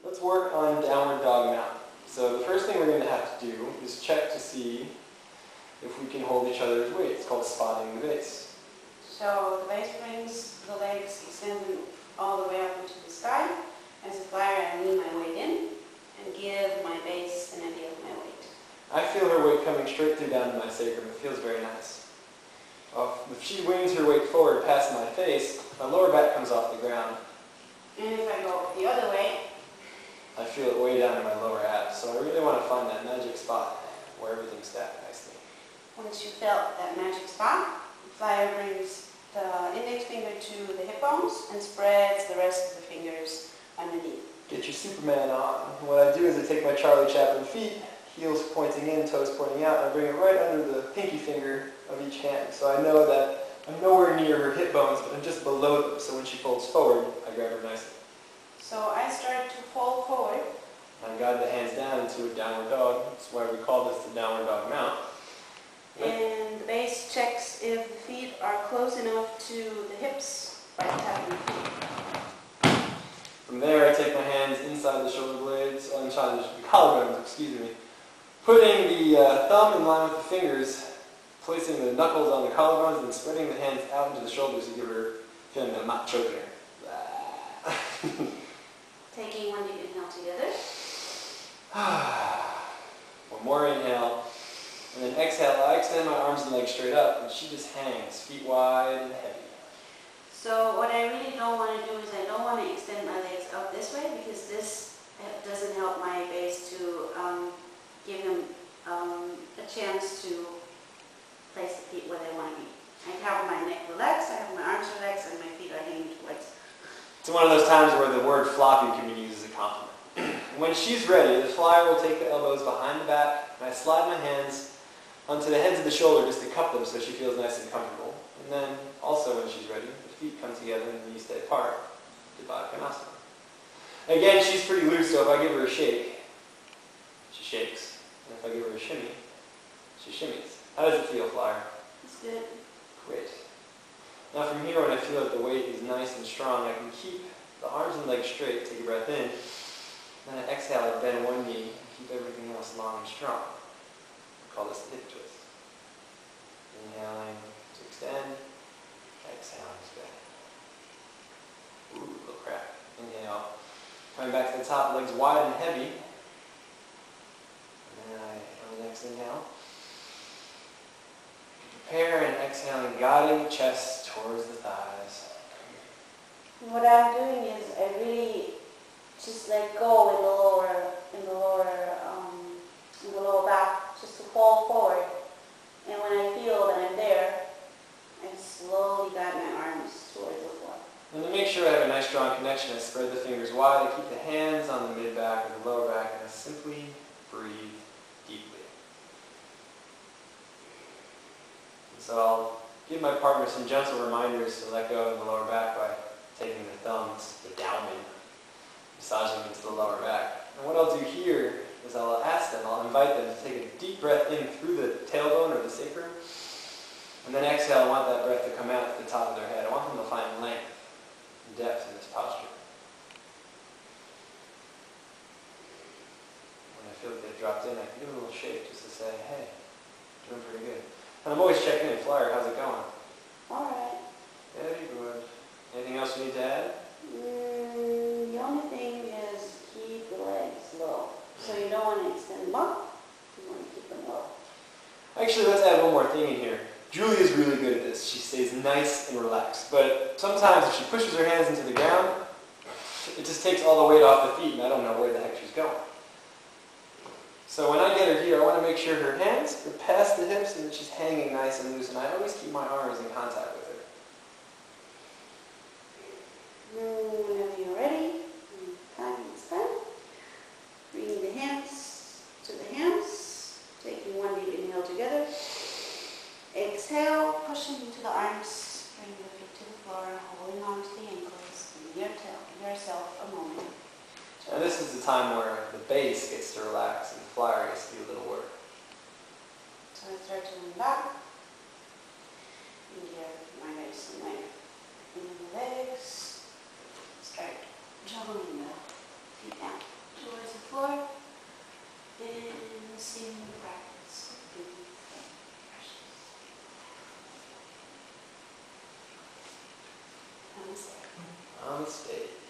Let's work on downward dog mount. So the first thing we're going to have to do is check to see if we can hold each other's weight. It's called spotting the base. So the base brings the legs extended all the way up into the sky. As a flyer, I lean my weight in and give my base an idea of my weight. I feel her weight coming straight through down to my sacrum. It feels very nice. If she wings her weight forward past my face, my lower back comes off the ground. And if I go the other way, I feel it way down in my lower abs. So I really want to find that magic spot where everything's stacked nicely. once you felt that magic spot, the flyer brings the index finger to the hip bones and spreads the rest of the fingers underneath. Get your Superman on. And what I do is I take my Charlie Chaplin feet, heels pointing in, toes pointing out, and I bring it right under the pinky finger of each hand. So I know that I'm nowhere near her hip bones, but I'm just below them. So when she folds forward, I grab her nicely. So I start to fold forward. I guide the hands down into a downward dog. That's why we call this the downward dog mount. And the base checks if the feet are close enough to the hips by tapping the feet. From there, I take my hands inside the shoulder blades, inside the collarbones, excuse me, putting the thumb in line with the fingers, placing the knuckles on the collarbones, and spreading the hands out into the shoulders to give her feeling that I'm not choking her. Taking one deep inhale together. One more inhale, and then exhale. I extend my arms and legs straight up, and she just hangs, feet wide and heavy. So what I really don't want to do is I don't want to extend my legs up this way because this doesn't help my base to give them a chance to place the feet where they want to be. I have my neck relaxed, I have my arms relaxed, and my feet are hanging towards. It's one of those times where the word floppy can be used as a compliment. When she's ready, the flyer will take the elbows behind the back, and I slide my hands onto the heads of the shoulder just to cup them so she feels nice and comfortable. And then, also when she's ready, the feet come together and the knees stay apart, to baddhakonasana. Again, she's pretty loose, so if I give her a shake, she shakes. And if I give her a shimmy, she shimmies. How does it feel, flyer? It's good. Great. Now from here, when I feel that the weight is nice and strong, I can keep the arms and legs straight, take a breath in. Then I exhale, I bend one knee, and keep everything else long and strong. We call this the hip twist. Inhaling to extend, exhaling to bend. Ooh, a little crack. Inhale. Coming back to the top, legs wide and heavy. And then on the next inhale, prepare and exhaling, guiding the chest towards the thighs. What I'm doing is I really just let go in the lower back, just to fall forward. And when I feel that I'm there, I slowly guide my arms towards the floor. And to make sure I have a nice strong connection, I spread the fingers wide, I keep the hands on the mid-back or the lower back, and I simply breathe deeply. And so I'll give my partner some gentle reminders to let go of the lower back by taking the thumbs, the dowman, massaging into the lower back. And what I'll do here is I'll ask them, I'll invite them to take a deep breath in through the tailbone or the sacrum, and then exhale. I want that breath to come out at the top of their head. I want them to find length and depth in this posture. When I feel that they've dropped in, I can give a little shake just to say, hey, doing pretty good. And I'm always checking in. Flyer, how's it going? All right. Very good. Anything else you need to add? The only thing is keep the legs low. So you don't want to extend them up, you want to keep them low. Actually, let's add one more thing in here. Julie is really good at this. She stays nice and relaxed. But sometimes if she pushes her hands into the ground, it just takes all the weight off the feet, and I don't know where the heck she's going. So when I get her here, I want to make sure her hands are past the hips and that she's hanging nice and loose, and I always keep my arms in contact with her. Whenever you're ready, time is time. Bringing the hands to the hands, taking one deep inhale together. Exhale, pushing into the arms, bring the feet to the floor, holding on to the ankles. Give yourself a moment. And this is the time where the base gets to relax and the flyer gets to do a little work. So I start to lean back. And give my base some length. In the legs. practicing the practice of being precious. Namaste. Namaste.